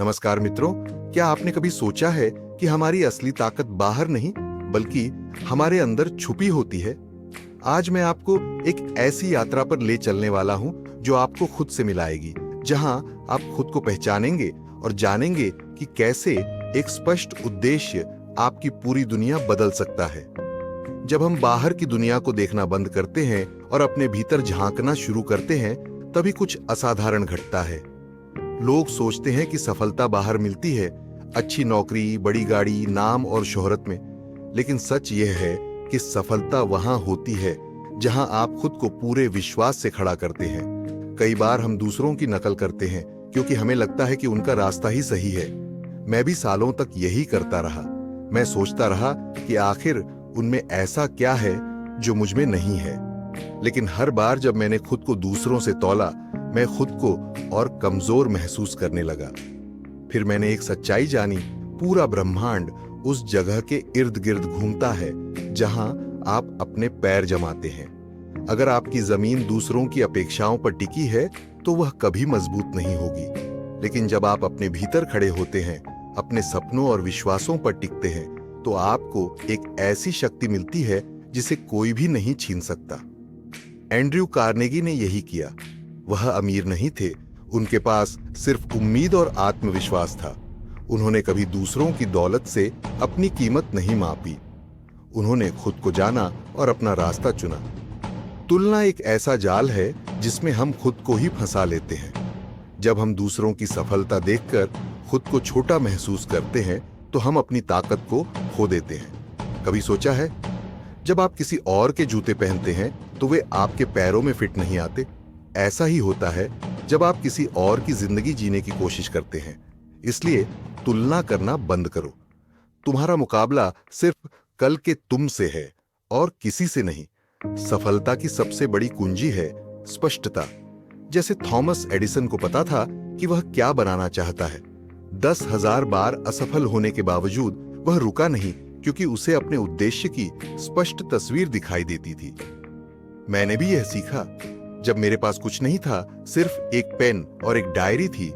नमस्कार मित्रों, क्या आपने कभी सोचा है कि हमारी असली ताकत बाहर नहीं बल्कि हमारे अंदर छुपी होती है? आज मैं आपको एक ऐसी यात्रा पर ले चलने वाला हूं जो आपको खुद से मिलाएगी, जहां आप खुद को पहचानेंगे और जानेंगे कि कैसे एक स्पष्ट उद्देश्य आपकी पूरी दुनिया बदल सकता है। जब हम बाहर की दुनिया को देखना बंद करते हैं और अपने भीतर झांकना शुरू करते हैं, तभी कुछ असाधारण घटता है। लोग सोचते हैं कि सफलता बाहर मिलती है, अच्छी नौकरी, बड़ी गाड़ी, नाम और शोहरत में। लेकिन सच यह है कि सफलता वहां होती है जहां आप खुद को पूरे विश्वास से खड़ा करते हैं। कई बार हम दूसरों की नकल करते हैं क्योंकि हमें लगता है कि उनका रास्ता ही सही है। मैं भी सालों तक यही करता रहा। मैं सोचता रहा कि आखिर उनमें ऐसा क्या है जो मुझ में नहीं है। लेकिन हर बार जब मैंने खुद को दूसरों से तौला, मैं खुद को और कमजोर महसूस करने लगा। फिर मैंने एक सच्चाई जानी, पूरा ब्रह्मांड उस जगह के इर्द गिर्द घूमता है जहां आप अपने पैर जमाते हैं। अगर आपकी जमीन दूसरों की अपेक्षाओं पर टिकी है तो वह कभी मजबूत नहीं होगी। लेकिन जब आप अपने भीतर खड़े होते हैं, अपने सपनों और विश्वासों पर टिकते हैं, तो आपको एक ऐसी शक्ति मिलती है जिसे कोई भी नहीं छीन सकता। एंड्रयू कार्नेगी ने यही किया। वह अमीर नहीं थे, उनके पास सिर्फ उम्मीद और आत्मविश्वास था। उन्होंने कभी दूसरों की दौलत से अपनी कीमत नहीं मापी। उन्होंने खुद को जाना और अपना रास्ता चुना। तुलना एक ऐसा जाल है जिसमें हम खुद को ही फंसा लेते हैं। जब हम दूसरों की सफलता देखकर खुद को छोटा महसूस करते हैं तो हम अपनी ताकत को खो देते हैं। कभी सोचा है, जब आप किसी और के जूते पहनते हैं तो वे आपके पैरों में फिट नहीं आते? ऐसा ही होता है जब आप किसी और की जिंदगी जीने की कोशिश करते हैं। इसलिए तुलना करना बंद करो। तुम्हारा मुकाबला सिर्फ कल के तुम से है और किसी से नहीं। सफलता की सबसे बड़ी कुंजी है स्पष्टता। जैसे थॉमस एडिसन को पता था कि वह क्या बनाना चाहता है। 10,000 बार असफल होने के बावजूद वह रुका नहीं, क्योंकि उसे अपने उद्देश्य की स्पष्ट तस्वीर दिखाई देती थी। मैंने भी यह सीखा। जब मेरे पास कुछ नहीं था, सिर्फ एक पेन और एक डायरी थी,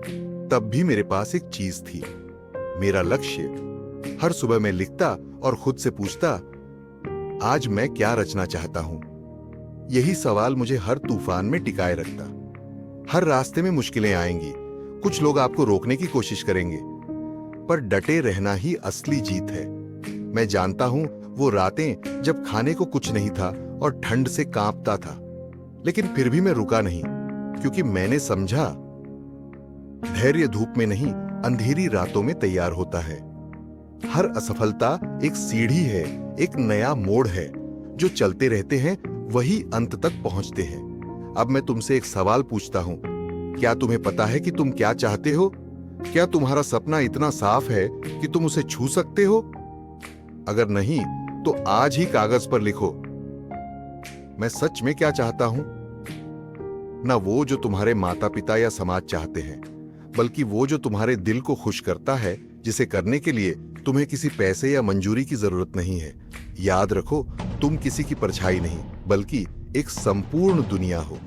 तब भी मेरे पास एक चीज थी, मेरा लक्ष्य। हर सुबह मैं लिखता और खुद से पूछता, आज मैं क्या रचना चाहता हूं? यही सवाल मुझे हर तूफान में टिकाए रखता। हर रास्ते में मुश्किलें आएंगी, कुछ लोग आपको रोकने की कोशिश करेंगे, पर डटे रहना ही असली जीत है। मैं जानता हूं वो रातें जब खाने को कुछ नहीं था और ठंड से कांपता था, लेकिन फिर भी मैं रुका नहीं, क्योंकि मैंने समझा, धैर्य धूप में नहीं, अंधेरी रातों में तैयार होता है। हर असफलता एक सीढ़ी है, एक नया मोड़ है। जो चलते रहते हैं वही अंत तक पहुंचते हैं। अब मैं तुमसे एक सवाल पूछता हूं, क्या तुम्हें पता है कि तुम क्या चाहते हो? क्या तुम्हारा सपना इतना साफ है कि तुम उसे छू सकते हो? अगर नहीं, तो आज ही कागज पर लिखो, मैं सच में क्या चाहता हूं। ना वो जो तुम्हारे माता पिता या समाज चाहते हैं, बल्कि वो जो तुम्हारे दिल को खुश करता है, जिसे करने के लिए तुम्हें किसी पैसे या मंजूरी की जरूरत नहीं है। याद रखो, तुम किसी की परछाई नहीं, बल्कि एक संपूर्ण दुनिया हो।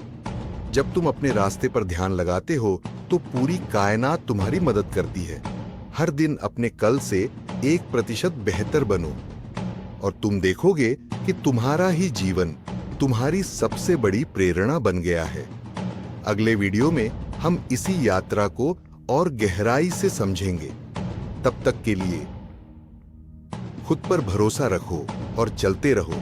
जब तुम अपने रास्ते पर ध्यान लगाते हो तो पूरी कायनात तुम्हारी मदद करती है। हर दिन अपने कल से 1% बेहतर बनो और तुम देखोगे कि तुम्हारा ही जीवन तुम्हारी सबसे बड़ी प्रेरणा बन गया है। अगले वीडियो में हम इसी यात्रा को और गहराई से समझेंगे। तब तक के लिए खुद पर भरोसा रखो और चलते रहो।